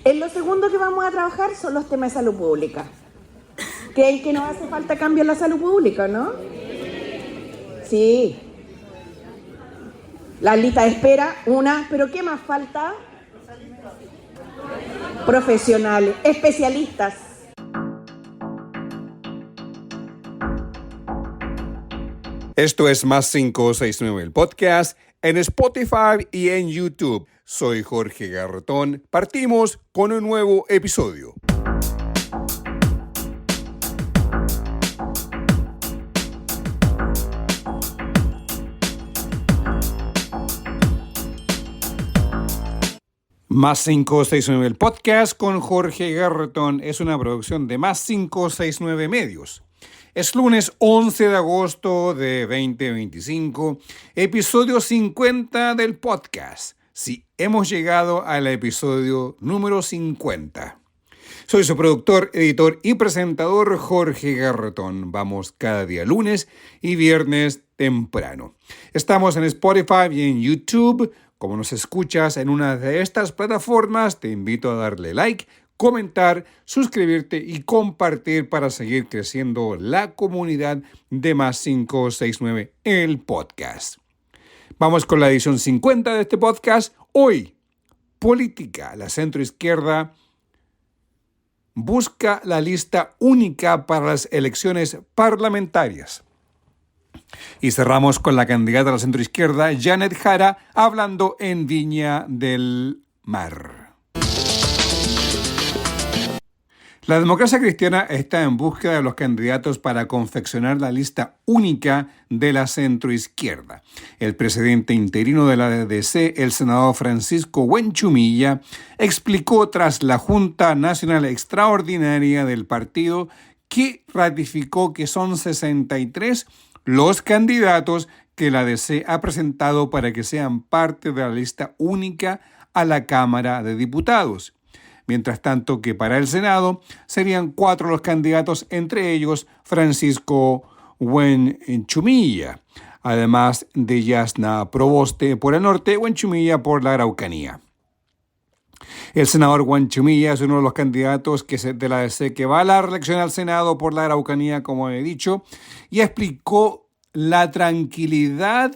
En lo segundo que vamos a trabajar son los temas de salud pública. ¿Creen que nos hace falta cambio en la salud pública, no? Sí. La lista de espera, pero ¿qué más falta? Profesionales, especialistas. Esto es Más 569, el podcast, en Spotify y en YouTube. Soy Jorge Garretón. Partimos con un nuevo episodio. Más 569, el podcast con Jorge Garretón es una producción de Más 569 Medios. Es lunes 11 de agosto de 2025, episodio 50 del podcast. Sí, hemos llegado al episodio número 50. Soy su productor, editor y presentador Jorge Garretón. Vamos cada día lunes y viernes temprano. Estamos en Spotify y en YouTube. Como nos escuchas en una de estas plataformas, te invito a darle like, comentar, suscribirte y compartir para seguir creciendo la comunidad de Más 569, el podcast. Vamos con la edición 50 de este podcast. Hoy, política. La centroizquierda busca la lista única para las elecciones parlamentarias. Y cerramos con la candidata a la centroizquierda, Janet Jara, hablando en Viña del Mar. La democracia cristiana está en búsqueda de los candidatos para confeccionar la lista única de la centroizquierda. El presidente interino de la DC, el senador Francisco Huenchumilla, explicó tras la Junta Nacional Extraordinaria del partido que ratificó que son 63 los candidatos que la DC ha presentado para que sean parte de la lista única a la Cámara de Diputados. Mientras tanto que para el Senado serían 4 los candidatos, entre ellos Francisco Huenchumilla, además de Yasna Proboste por el norte, Huenchumilla por la Araucanía. El senador Huenchumilla es uno de los candidatos de la DC que va a la reelección al Senado por la Araucanía, como he dicho, y explicó la tranquilidad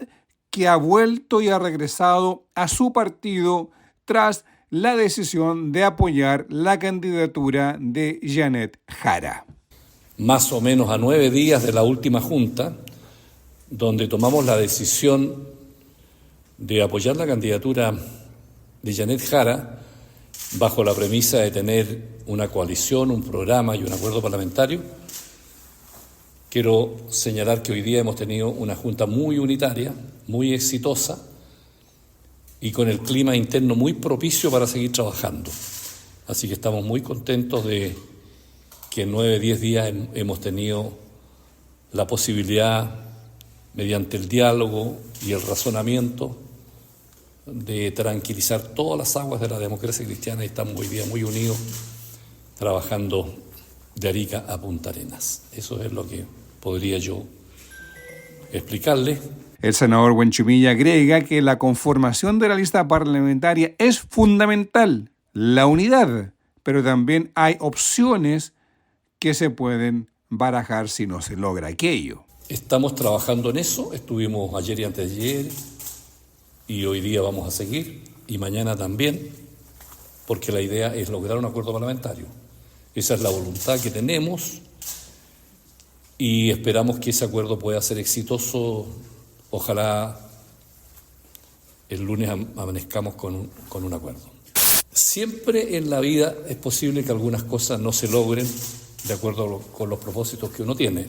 que ha vuelto y ha regresado a su partido tras la decisión de apoyar la candidatura de Janet Jara. Más o menos a 9 días de la última junta, donde tomamos la decisión de apoyar la candidatura de Janet Jara bajo la premisa de tener una coalición, un programa y un acuerdo parlamentario. Quiero señalar que hoy día hemos tenido una junta muy unitaria, muy exitosa, y con el clima interno muy propicio para seguir trabajando. Así que estamos muy contentos de que en 9-10 días hemos tenido la posibilidad, mediante el diálogo y el razonamiento, de tranquilizar todas las aguas de la democracia cristiana, y estamos hoy día muy unidos, trabajando de Arica a Punta Arenas. Eso es lo que podría yo explicarles. El senador Huenchumilla agrega que la conformación de la lista parlamentaria es fundamental, la unidad, pero también hay opciones que se pueden barajar si no se logra aquello. Estamos trabajando en eso, estuvimos ayer y antes de ayer, y hoy día vamos a seguir, y mañana también, porque la idea es lograr un acuerdo parlamentario. Esa es la voluntad que tenemos, y esperamos que ese acuerdo pueda ser exitoso. Ojalá el lunes amanezcamos con un acuerdo. Siempre en la vida es posible que algunas cosas no se logren de acuerdo con los propósitos que uno tiene.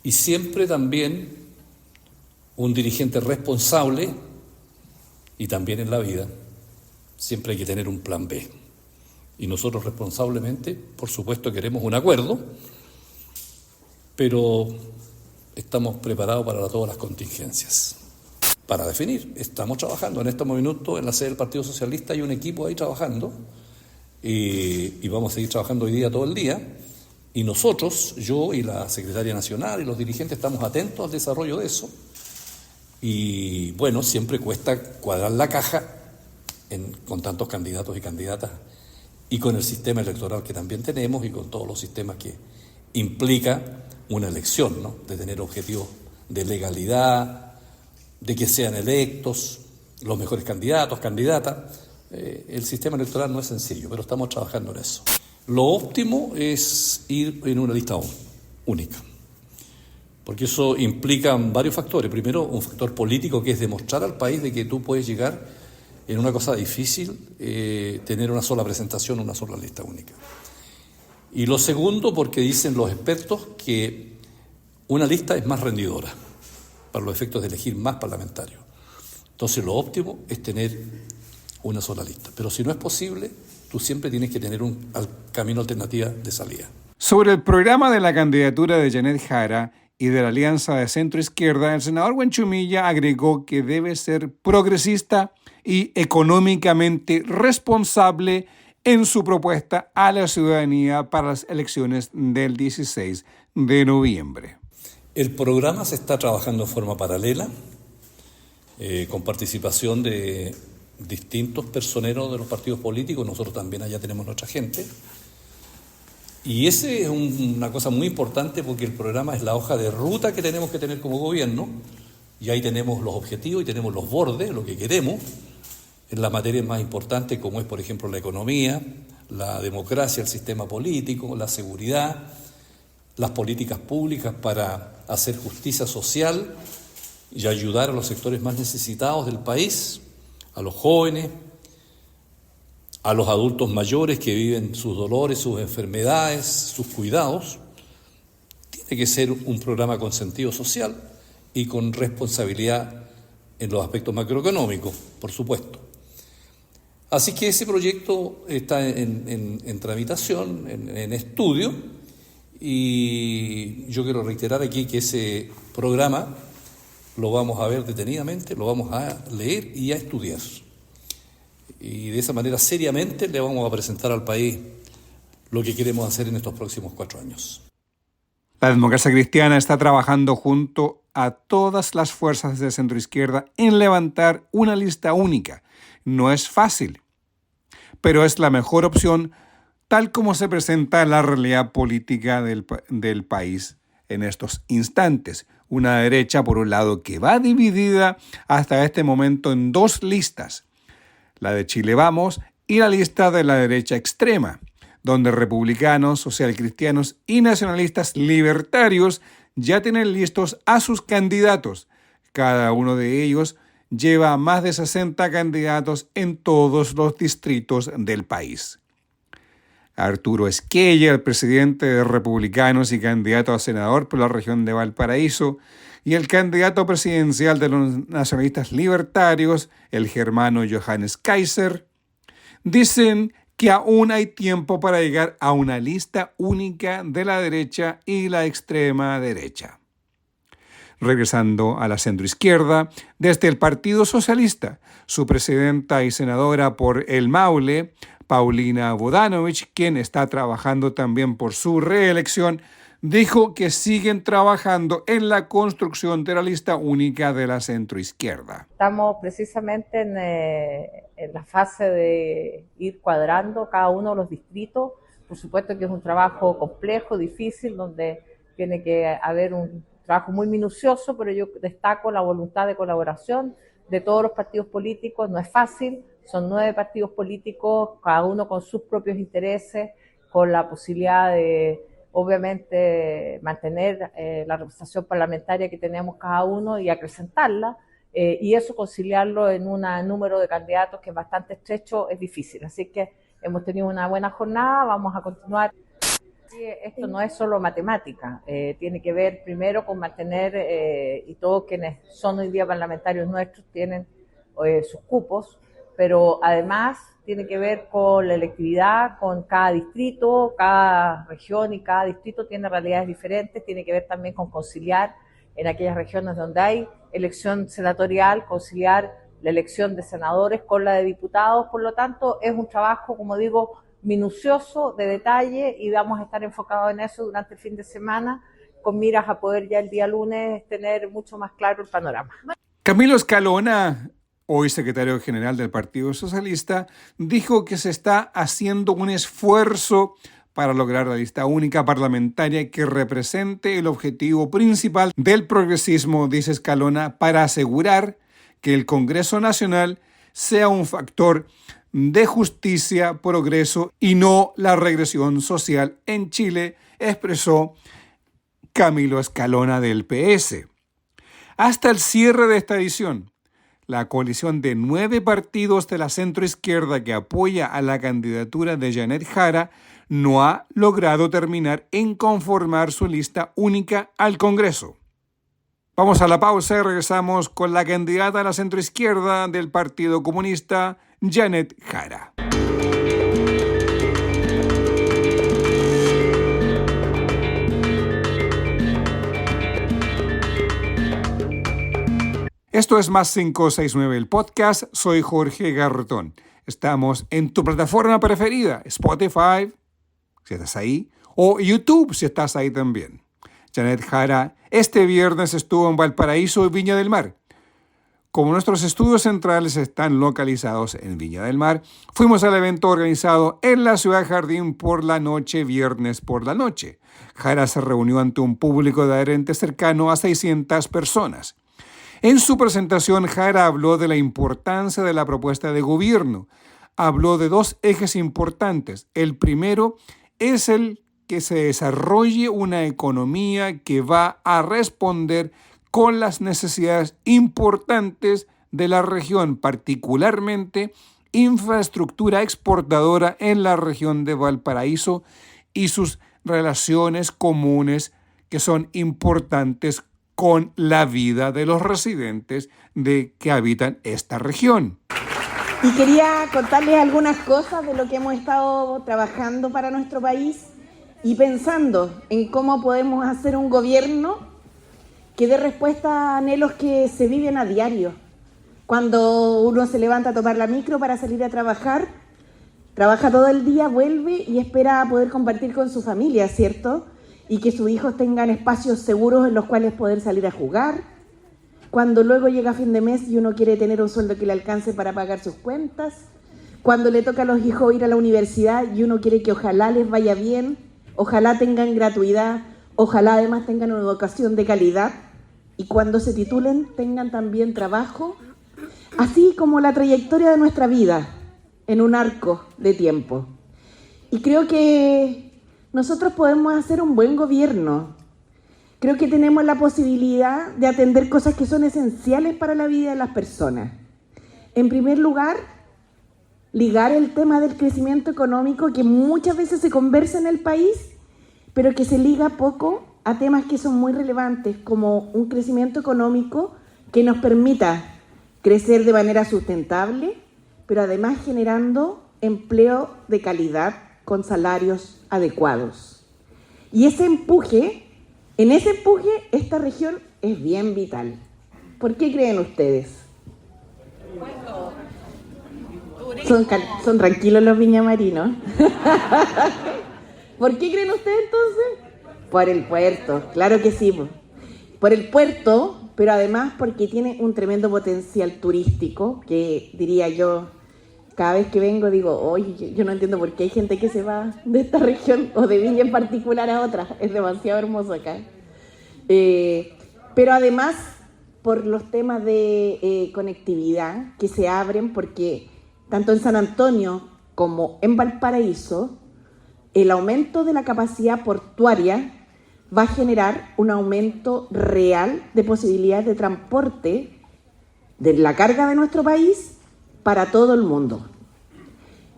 Y siempre también un dirigente responsable, y también en la vida, siempre hay que tener un plan B. Y nosotros responsablemente, por supuesto, queremos un acuerdo, pero estamos preparados para todas las contingencias. Para definir, estamos trabajando en estos minutos en la sede del Partido Socialista, hay un equipo ahí trabajando, y vamos a seguir trabajando hoy día todo el día, y nosotros, yo y la Secretaria Nacional y los dirigentes, estamos atentos al desarrollo de eso, y bueno, siempre cuesta cuadrar la caja con tantos candidatos y candidatas y con el sistema electoral que también tenemos y con todos los sistemas que implica una elección, ¿no? De tener objetivos de legalidad, de que sean electos los mejores candidatos, candidatas. El sistema electoral no es sencillo, pero estamos trabajando en eso. Lo óptimo es ir en una lista única, porque eso implica varios factores. Primero, un factor político, que es demostrar al país de que tú puedes llegar en una cosa difícil, tener una sola presentación, una sola lista única. Y lo segundo, porque dicen los expertos que una lista es más rendidora para los efectos de elegir más parlamentarios. Entonces lo óptimo es tener una sola lista. Pero si no es posible, tú siempre tienes que tener un camino alternativa de salida. Sobre el programa de la candidatura de Janet Jara y de la Alianza de Centro Izquierda, el senador Huenchumilla agregó que debe ser progresista y económicamente responsable en su propuesta a la ciudadanía para las elecciones del 16 de noviembre. El programa se está trabajando en forma paralela, con participación de distintos personeros de los partidos políticos. Nosotros también allá tenemos nuestra gente. Y ese es una cosa muy importante, porque el programa es la hoja de ruta que tenemos que tener como gobierno, y ahí tenemos los objetivos y tenemos los bordes, lo que queremos, en las materias más importantes, como es, por ejemplo, la economía, la democracia, el sistema político, la seguridad, las políticas públicas para hacer justicia social y ayudar a los sectores más necesitados del país, a los jóvenes, a los adultos mayores que viven sus dolores, sus enfermedades, sus cuidados. Tiene que ser un programa con sentido social y con responsabilidad en los aspectos macroeconómicos, por supuesto. Así que ese proyecto está en tramitación, en estudio, y yo quiero reiterar aquí que ese programa lo vamos a ver detenidamente, lo vamos a leer y a estudiar. Y de esa manera, seriamente, le vamos a presentar al país lo que queremos hacer en estos próximos 4 años. La democracia cristiana está trabajando junto a todas las fuerzas de centroizquierda en levantar una lista única. No es fácil, pero es la mejor opción tal como se presenta la realidad política del país en estos instantes. Una derecha, por un lado, que va dividida hasta este momento en 2 listas, la de Chile Vamos y la lista de la derecha extrema, donde republicanos, socialcristianos y nacionalistas libertarios ya tienen listos a sus candidatos. Cada uno de ellos lleva más de 60 candidatos en todos los distritos del país. Arturo Esquella, el presidente de Republicanos y candidato a senador por la región de Valparaíso, y el candidato presidencial de los nacionalistas libertarios, el germano Johannes Kaiser, dicen que aún hay tiempo para llegar a una lista única de la derecha y la extrema derecha. Regresando a la centroizquierda, desde el Partido Socialista, su presidenta y senadora por el Maule, Paulina Bodanovich, quien está trabajando también por su reelección, dijo que siguen trabajando en la construcción de la lista única de la centroizquierda. Estamos precisamente en la fase de ir cuadrando cada uno de los distritos. Por supuesto que es un trabajo complejo, difícil, donde tiene que haber un trabajo muy minucioso, pero yo destaco la voluntad de colaboración de todos los partidos políticos. No es fácil, son 9 partidos políticos, cada uno con sus propios intereses, con la posibilidad de, obviamente, mantener la representación parlamentaria que tenemos cada uno y acrecentarla, y eso conciliarlo en un número de candidatos que es bastante estrecho es difícil. Así que hemos tenido una buena jornada, vamos a continuar. Esto no es solo matemática, tiene que ver primero con mantener, y todos quienes son hoy día parlamentarios nuestros tienen sus cupos, pero además tiene que ver con la electividad, con cada distrito, cada región y cada distrito tiene realidades diferentes, tiene que ver también con conciliar en aquellas regiones donde hay elección senatorial, conciliar la elección de senadores con la de diputados. Por lo tanto, es un trabajo, como digo, minucioso, de detalle, y vamos a estar enfocados en eso durante el fin de semana, con miras a poder ya el día lunes tener mucho más claro el panorama. Camilo Escalona hoy secretario general del Partido Socialista, dijo que se está haciendo un esfuerzo para lograr la lista única parlamentaria que represente el objetivo principal del progresismo, dice Escalona, para asegurar que el Congreso Nacional sea un factor de justicia, progreso y no la regresión social en Chile, expresó Camilo Escalona del PS. Hasta el cierre de esta edición, la coalición de 9 partidos de la centroizquierda que apoya a la candidatura de Janet Jara no ha logrado terminar en conformar su lista única al Congreso. Vamos a la pausa y regresamos con la candidata a la centroizquierda del Partido Comunista, Janet Jara. Esto es Más 569, el podcast. Soy Jorge Garretón. Estamos en tu plataforma preferida, Spotify, si estás ahí, o YouTube, si estás ahí también. Janet Jara este viernes estuvo en Valparaíso y Viña del Mar. Como nuestros estudios centrales están localizados en Viña del Mar, fuimos al evento organizado en la Ciudad Jardín por la noche, viernes por la noche. Jara se reunió ante un público de adherentes cercano a 600 personas. En su presentación, Jara habló de la importancia de la propuesta de gobierno. Habló de 2 ejes importantes. El primero es el que se desarrolle una economía que va a responder con las necesidades importantes de la región, particularmente infraestructura exportadora en la región de Valparaíso y sus relaciones comunes que son importantes con la vida de los residentes que habitan esta región. Y quería contarles algunas cosas de lo que hemos estado trabajando para nuestro país y pensando en cómo podemos hacer un gobierno que dé respuesta a anhelos que se viven a diario. Cuando uno se levanta a tomar la micro para salir a trabajar, trabaja todo el día, vuelve y espera poder compartir con su familia, ¿cierto? Y que sus hijos tengan espacios seguros en los cuales poder salir a jugar. Cuando luego llega fin de mes y uno quiere tener un sueldo que le alcance para pagar sus cuentas. Cuando le toca a los hijos ir a la universidad y uno quiere que ojalá les vaya bien, ojalá tengan gratuidad, ojalá además tengan una educación de calidad. Y cuando se titulen tengan también trabajo. Así como la trayectoria de nuestra vida en un arco de tiempo. Y creo que nosotros podemos hacer un buen gobierno. Creo que tenemos la posibilidad de atender cosas que son esenciales para la vida de las personas. En primer lugar, ligar el tema del crecimiento económico que muchas veces se conversa en el país, pero que se liga poco a temas que son muy relevantes, como un crecimiento económico que nos permita crecer de manera sustentable, pero además generando empleo de calidad con salarios adecuados. Y en ese empuje, esta región es bien vital. ¿Por qué creen ustedes? Son tranquilos los viñamarinos. ¿Por qué creen ustedes entonces? Por el puerto, claro que sí. Por el puerto, pero además porque tiene un tremendo potencial turístico, que diría yo, cada vez que vengo digo, oye, yo no entiendo por qué hay gente que se va de esta región o de Viña en particular a otra. Es demasiado hermoso acá. Pero además por los temas de conectividad que se abren, porque tanto en San Antonio como en Valparaíso, el aumento de la capacidad portuaria va a generar un aumento real de posibilidades de transporte de la carga de nuestro país para todo el mundo.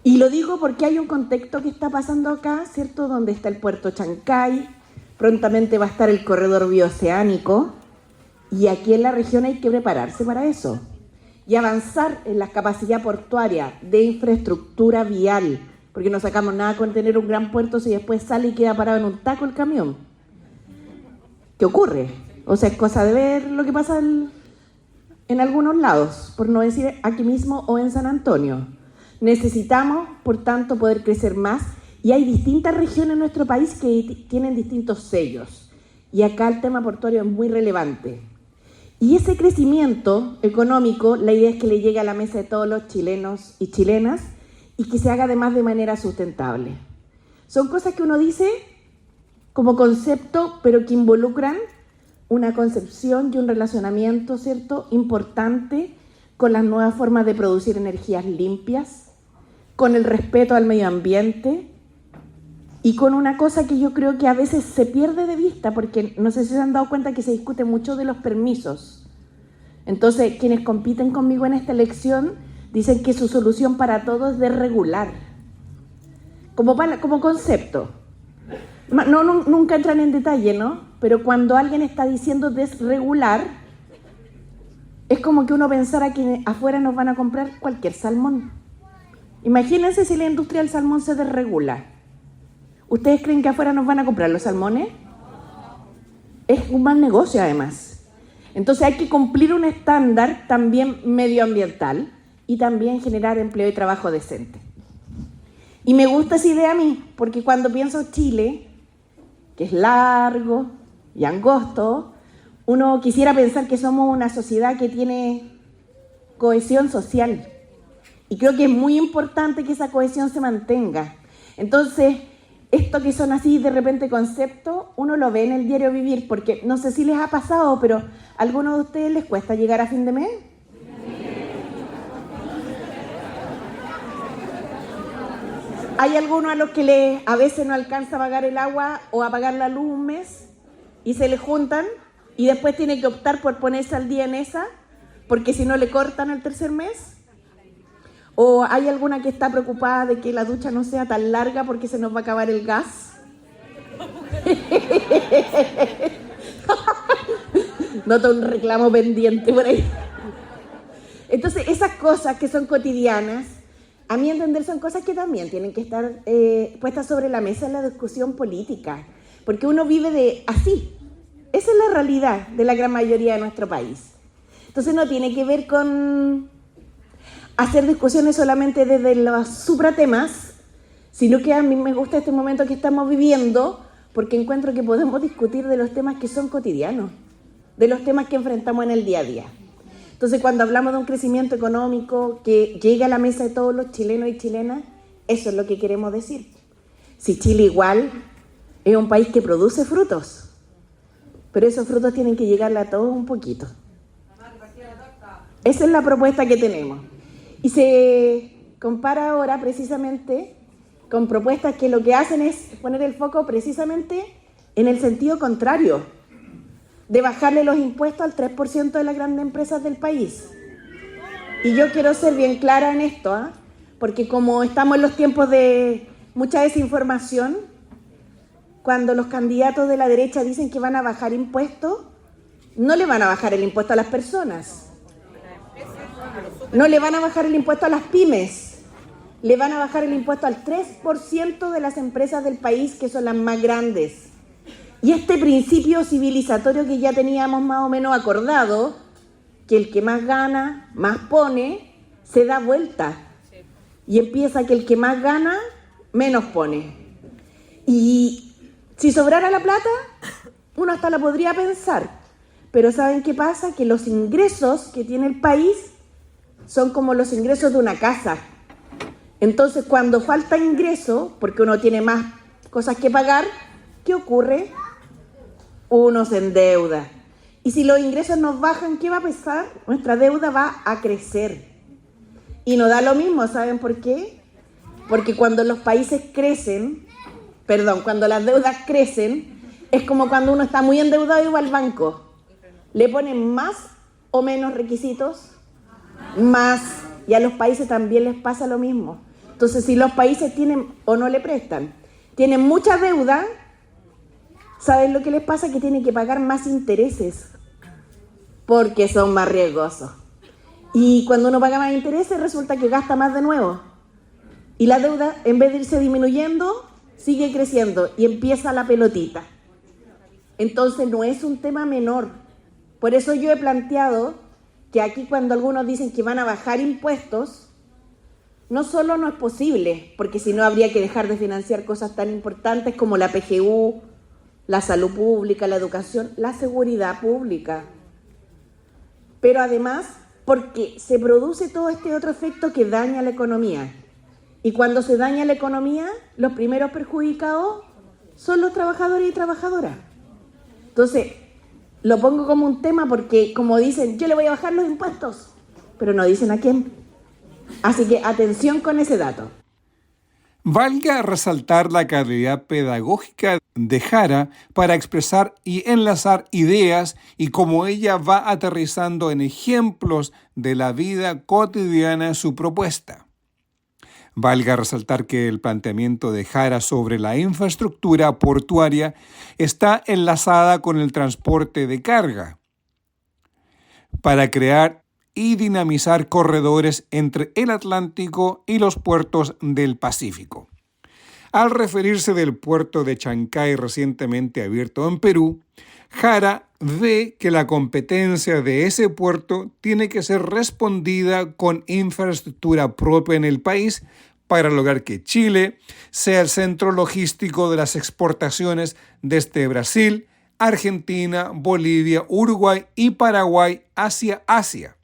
Y lo digo porque hay un contexto que está pasando acá, ¿cierto? Donde está el puerto Chancay, prontamente va a estar el corredor bioceánico, y aquí en la región hay que prepararse para eso y avanzar en la capacidad portuaria de infraestructura vial, porque no sacamos nada con tener un gran puerto si después sale y queda parado en un taco el camión. ¿Qué ocurre? O sea, es cosa de ver lo que pasa en algunos lados, por no decir aquí mismo o en San Antonio. Necesitamos, por tanto, poder crecer más, y hay distintas regiones en nuestro país que tienen distintos sellos, y acá el tema portuario es muy relevante. Y ese crecimiento económico, la idea es que le llegue a la mesa de todos los chilenos y chilenas y que se haga además de manera sustentable. Son cosas que uno dice como concepto, pero que involucran una concepción y un relacionamiento, ¿cierto?, importante con las nuevas formas de producir energías limpias, con el respeto al medio ambiente y con una cosa que yo creo que a veces se pierde de vista, porque no sé si se han dado cuenta que se discute mucho de los permisos. Entonces, quienes compiten conmigo en esta elección dicen que su solución para todo es desregular, como concepto. Nunca entran en detalle, ¿no? Pero cuando alguien está diciendo desregular, es como que uno pensara que afuera nos van a comprar cualquier salmón. Imagínense si la industria del salmón se desregula. ¿Ustedes creen que afuera nos van a comprar los salmones? Es un mal negocio, además. Entonces hay que cumplir un estándar también medioambiental y también generar empleo y trabajo decente. Y me gusta esa idea a mí, porque cuando pienso Chile, que es largo y angosto, uno quisiera pensar que somos una sociedad que tiene cohesión social. Y creo que es muy importante que esa cohesión se mantenga. Entonces, esto que son así de repente conceptos, uno lo ve en el diario vivir, porque no sé si les ha pasado, pero ¿a algunos de ustedes les cuesta llegar a fin de mes? ¿Hay algunos a los que a veces no alcanza a pagar el agua o a pagar la luz un mes y se les juntan y después tienen que optar por ponerse al día en esa porque si no le cortan el tercer mes? ¿O hay alguna que está preocupada de que la ducha no sea tan larga porque se nos va a acabar el gas? Noto un reclamo pendiente por ahí. Entonces, esas cosas que son cotidianas, a mi entender, son cosas que también tienen que estar puestas sobre la mesa en la discusión política, porque uno vive así. Esa es la realidad de la gran mayoría de nuestro país. Entonces no tiene que ver con hacer discusiones solamente desde los supratemas, sino que a mí me gusta este momento que estamos viviendo, porque encuentro que podemos discutir de los temas que son cotidianos, de los temas que enfrentamos en el día a día. Entonces, cuando hablamos de un crecimiento económico que llegue a la mesa de todos los chilenos y chilenas, eso es lo que queremos decir. Si Chile igual es un país que produce frutos, pero esos frutos tienen que llegarle a todos un poquito. Esa es la propuesta que tenemos. Y se compara ahora precisamente con propuestas que lo que hacen es poner el foco precisamente en el sentido contrario, de bajarle los impuestos al 3% de las grandes empresas del país. Y yo quiero ser bien clara en esto, porque como estamos en los tiempos de mucha desinformación, cuando los candidatos de la derecha dicen que van a bajar impuestos, no le van a bajar el impuesto a las personas, no le van a bajar el impuesto a las pymes, le van a bajar el impuesto al 3% de las empresas del país, que son las más grandes. Y este principio civilizatorio que ya teníamos más o menos acordado, que el que más gana, más pone, se da vuelta. Y empieza que el que más gana, menos pone. Y si sobrara la plata, uno hasta la podría pensar. Pero ¿saben qué pasa? Que los ingresos que tiene el país son como los ingresos de una casa. Entonces, cuando falta ingreso, porque uno tiene más cosas que pagar, ¿qué ocurre? Uno se endeuda. Y si los ingresos nos bajan, ¿qué va a pasar? Nuestra deuda va a crecer. Y no da lo mismo, ¿saben por qué? Porque cuando los países cuando las deudas crecen, es como cuando uno está muy endeudado y va al banco. Le ponen más o menos requisitos, más. Y a los países también les pasa lo mismo. Entonces, si los países tienen o no le prestan, tienen mucha deuda, ¿saben lo que les pasa? Que tienen que pagar más intereses porque son más riesgosos. Y cuando uno paga más intereses, resulta que gasta más de nuevo. Y la deuda, en vez de irse disminuyendo, sigue creciendo y empieza la pelotita. Entonces, no es un tema menor. Por eso yo he planteado que aquí cuando algunos dicen que van a bajar impuestos, no solo no es posible, porque si no habría que dejar de financiar cosas tan importantes como la PGU, la salud pública, la educación, la seguridad pública. pero además porque se produce todo este otro efecto que daña la economía. Y cuando se daña la economía, los primeros perjudicados son los trabajadores y trabajadoras. Entonces, lo pongo como un tema porque, como dicen, yo le voy a bajar los impuestos, pero no dicen a quién. Así que atención con ese dato. Valga resaltar la calidad pedagógica de Jara para expresar y enlazar ideas y cómo ella va aterrizando en ejemplos de la vida cotidiana su propuesta. Valga resaltar que el planteamiento de Jara sobre la infraestructura portuaria está enlazada con el transporte de carga para crear y dinamizar corredores entre el Atlántico y los puertos del Pacífico. Al referirse del puerto de Chancay recientemente abierto en Perú, Jara ve que la competencia de ese puerto tiene que ser respondida con infraestructura propia en el país para lograr que Chile sea el centro logístico de las exportaciones desde Brasil, Argentina, Bolivia, Uruguay y Paraguay hacia Asia.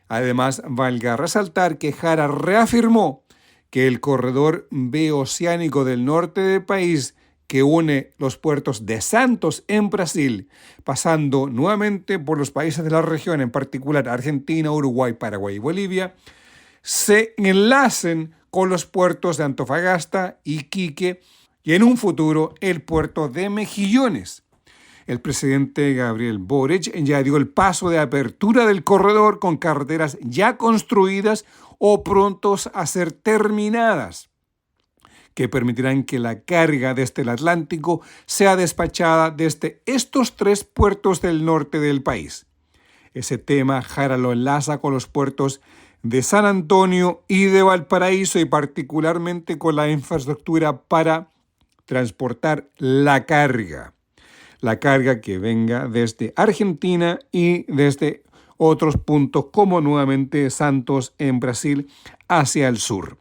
Además, valga resaltar que Jara reafirmó que el corredor bioceánico del norte del país que une los puertos de Santos en Brasil, pasando nuevamente por los países de la región, en particular Argentina, Uruguay, Paraguay y Bolivia, se enlacen con los puertos de Antofagasta, Iquique y en un futuro el puerto de Mejillones. El presidente Gabriel Boric ya dio el paso de apertura del corredor con carreteras ya construidas o prontos a ser terminadas, que permitirán que la carga desde el Atlántico sea despachada desde estos 3 puertos del norte del país. Ese tema Jara lo enlaza con los puertos de San Antonio y de Valparaíso y particularmente con la infraestructura para transportar la carga que venga desde Argentina y desde otros puntos como nuevamente Santos en Brasil hacia el sur.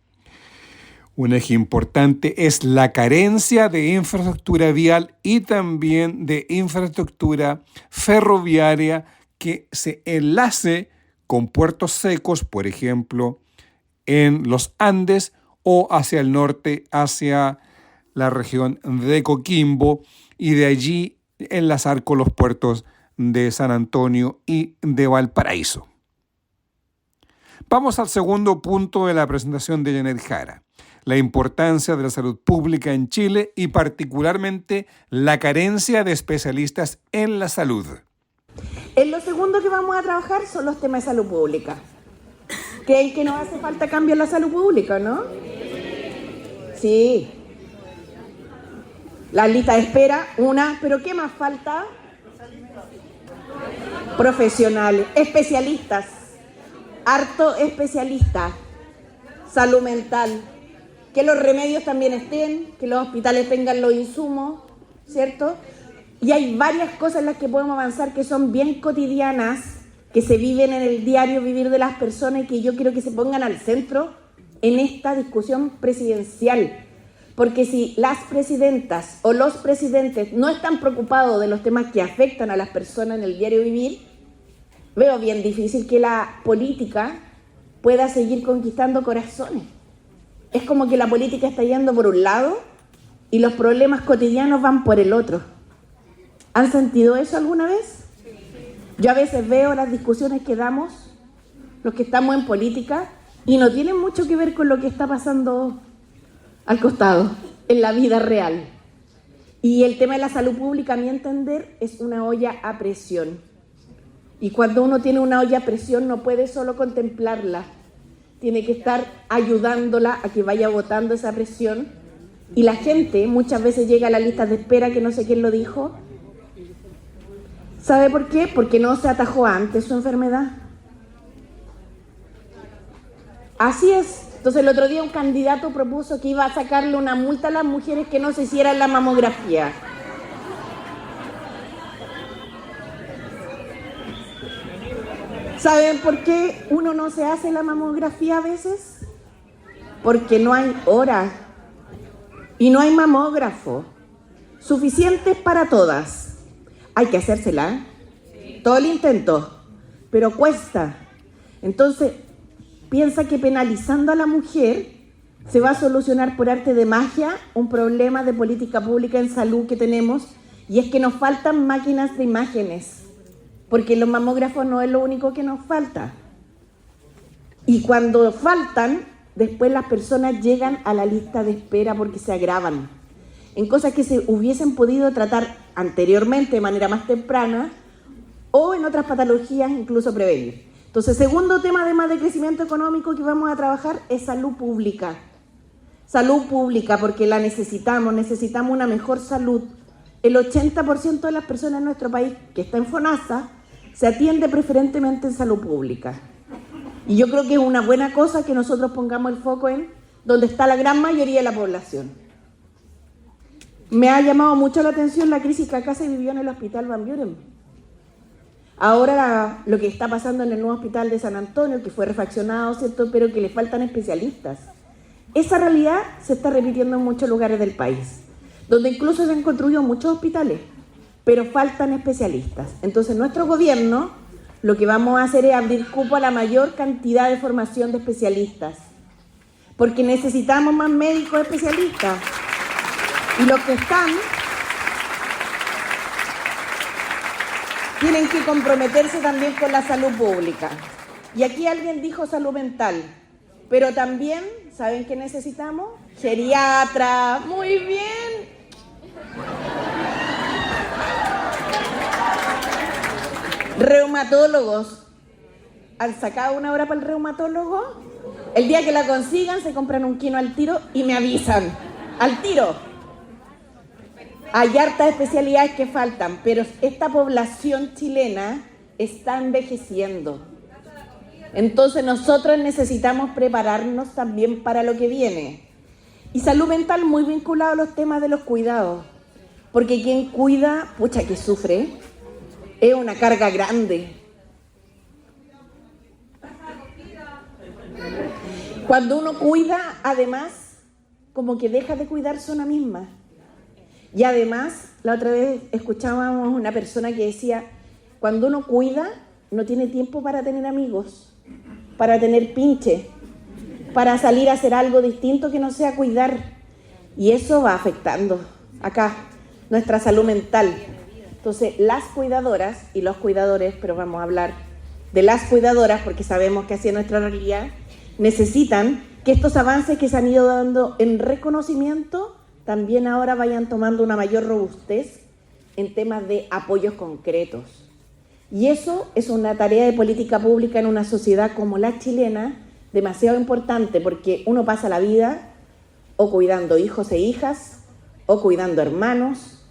Un eje importante es la carencia de infraestructura vial y también de infraestructura ferroviaria que se enlace con puertos secos, por ejemplo, en los Andes o hacia el norte, hacia la región de Coquimbo y de allí enlazar con los puertos de San Antonio y de Valparaíso. Vamos al segundo punto de la presentación de Janet Jara, la importancia de la salud pública en Chile y particularmente la carencia de especialistas en la salud. En lo segundo que vamos a trabajar son los temas de salud pública. ¿Creen que nos hace falta cambio en la salud pública, no? Sí. La lista de espera, pero ¿qué más falta? Profesionales, especialistas, harto especialistas, salud mental, que los remedios también estén, que los hospitales tengan los insumos, ¿cierto? Y hay varias cosas en las que podemos avanzar que son bien cotidianas, que se viven en el diario vivir de las personas y que yo quiero que se pongan al centro en esta discusión presidencial. Porque si las presidentas o los presidentes no están preocupados de los temas que afectan a las personas en el diario vivir, veo bien difícil que la política pueda seguir conquistando corazones. Es como que la política está yendo por un lado y los problemas cotidianos van por el otro. ¿Han sentido eso alguna vez? Yo a veces veo las discusiones que damos, los que estamos en política, y no tienen mucho que ver con lo que está pasando al costado, en la vida real. Y el tema de la salud pública, a mi entender, es una olla a presión. Y cuando uno tiene una olla a presión, no puede solo contemplarla, tiene que estar ayudándola a que vaya botando esa presión. Y la gente muchas veces llega a la lista de espera, que no sé quién lo dijo. ¿Sabe por qué? Porque no se atajó antes su enfermedad. Así es. Entonces el otro día un candidato propuso que iba a sacarle una multa a las mujeres que no se hicieran la mamografía. ¿Saben por qué uno no se hace la mamografía a veces? Porque no hay hora y no hay mamógrafo suficientes para todas. Hay que hacérsela, todo el intento, pero cuesta. Entonces, piensa que penalizando a la mujer se va a solucionar por arte de magia un problema de política pública en salud que tenemos, y es que nos faltan máquinas de imágenes, porque los mamógrafos no es lo único que nos falta. Y cuando faltan, después las personas llegan a la lista de espera porque se agravan en cosas que se hubiesen podido tratar anteriormente de manera más temprana o en otras patologías incluso prevenir. Entonces, segundo tema además de crecimiento económico que vamos a trabajar es salud pública. Salud pública, porque la necesitamos una mejor salud. El 80% de las personas en nuestro país que está en FONASA se atiende preferentemente en salud pública. Y yo creo que es una buena cosa que nosotros pongamos el foco en donde está la gran mayoría de la población. Me ha llamado mucho la atención la crisis que acá se vivió en el Hospital Van Buren. Ahora lo que está pasando en el nuevo hospital de San Antonio, que fue refaccionado, ¿cierto?, pero que le faltan especialistas. Esa realidad se está repitiendo en muchos lugares del país, donde incluso se han construido muchos hospitales, pero faltan especialistas. Entonces, nuestro gobierno lo que vamos a hacer es abrir cupo a la mayor cantidad de formación de especialistas, porque necesitamos más médicos especialistas. Y los que están tienen que comprometerse también con la salud pública. Y aquí alguien dijo salud mental, pero también, ¿saben qué necesitamos? Geriatra. Muy bien. Reumatólogos. ¿Han sacado una hora para el reumatólogo? El día que la consigan, se compran un kilo al tiro y me avisan. Al tiro. Hay hartas especialidades que faltan, pero esta población chilena está envejeciendo. Entonces nosotros necesitamos prepararnos también para lo que viene. Y salud mental muy vinculado a los temas de los cuidados, porque quien cuida, pucha que sufre, es una carga grande. Cuando uno cuida, además, como que deja de cuidarse una misma. Y además, la otra vez escuchábamos una persona que decía, cuando uno cuida, no tiene tiempo para tener amigos, para tener pinche, para salir a hacer algo distinto que no sea cuidar. Y eso va afectando acá nuestra salud mental. Entonces, las cuidadoras y los cuidadores, pero vamos a hablar de las cuidadoras porque sabemos que así es nuestra realidad, necesitan que estos avances que se han ido dando en reconocimiento también ahora vayan tomando una mayor robustez en temas de apoyos concretos. Y eso es una tarea de política pública en una sociedad como la chilena, demasiado importante, porque uno pasa la vida o cuidando hijos e hijas, o cuidando hermanos,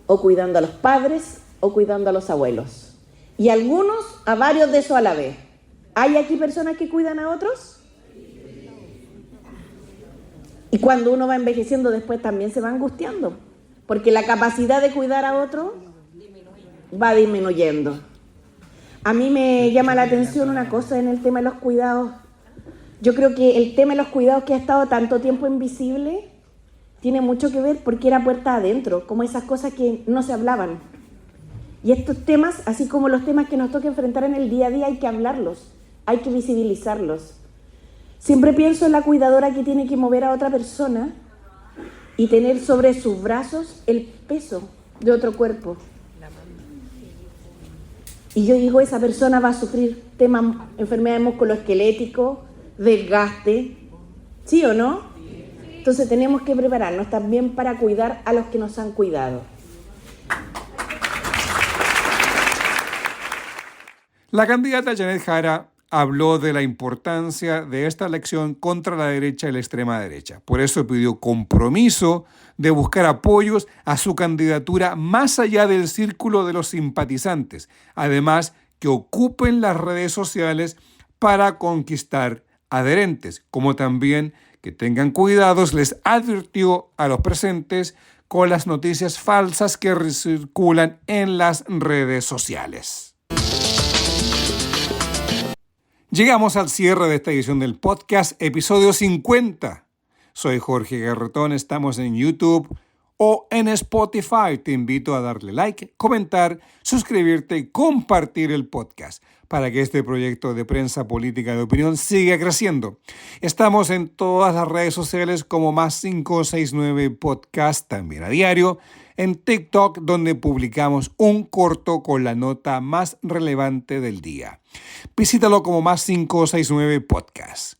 o cuidando a los padres, o cuidando a los abuelos. Y algunos a varios de eso a la vez. ¿Hay aquí personas que cuidan a otros? Y cuando uno va envejeciendo después también se va angustiando, porque la capacidad de cuidar a otro va disminuyendo. A mí me llama la atención una cosa en el tema de los cuidados. Yo creo que el tema de los cuidados que ha estado tanto tiempo invisible tiene mucho que ver porque era puerta adentro, como esas cosas que no se hablaban. Y estos temas, así como los temas que nos toca enfrentar en el día a día, hay que hablarlos, hay que visibilizarlos. Siempre pienso en la cuidadora que tiene que mover a otra persona y tener sobre sus brazos el peso de otro cuerpo. Y yo digo, esa persona va a sufrir temas, enfermedades musculoesqueléticas, desgaste, ¿sí o no? Entonces tenemos que prepararnos también para cuidar a los que nos han cuidado. La candidata Janet Jara habló de la importancia de esta elección contra la derecha y la extrema derecha. Por eso pidió compromiso de buscar apoyos a su candidatura más allá del círculo de los simpatizantes. Además, que ocupen las redes sociales para conquistar adherentes, como también que tengan cuidados, les advirtió a los presentes con las noticias falsas que circulan en las redes sociales. Llegamos al cierre de esta edición del podcast, episodio 50. Soy Jorge Garretón, estamos en YouTube, o en Spotify. Te invito a darle like, comentar, suscribirte y compartir el podcast para que este proyecto de prensa política de opinión siga creciendo. Estamos en todas las redes sociales como Más 569 Podcast, también a diario, en TikTok, donde publicamos un corto con la nota más relevante del día. Visítalo como Más 569 Podcast.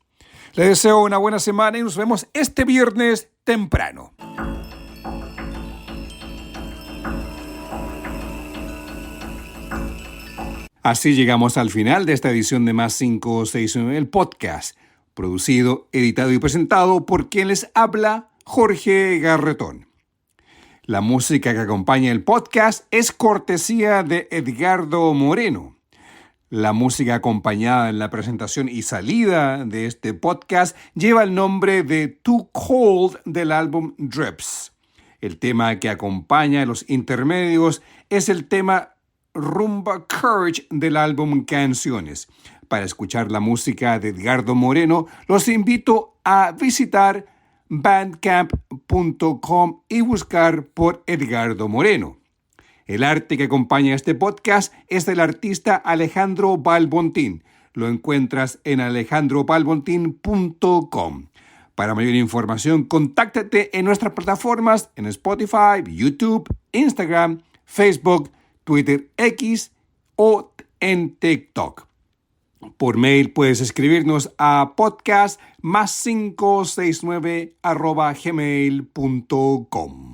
Les deseo una buena semana y nos vemos este viernes temprano. Así llegamos al final de esta edición de Más 569, el podcast, producido, editado y presentado por quien les habla, Jorge Garretón. La música que acompaña el podcast es cortesía de Edgardo Moreno. La música acompañada en la presentación y salida de este podcast lleva el nombre de Too Cold del álbum Drips. El tema que acompaña los intermedios es el tema Rumba Courage del álbum Canciones. Para escuchar la música de Edgardo Moreno, los invito a visitar bandcamp.com y buscar por Edgardo Moreno. El arte que acompaña este podcast es del artista Alejandro Balbontín. Lo encuentras en alejandrobalbontin.com. Para mayor información, contáctate en nuestras plataformas en Spotify, YouTube, Instagram, Facebook, Twitter X o en TikTok. Por mail puedes escribirnos a podcast+569@gmail.com.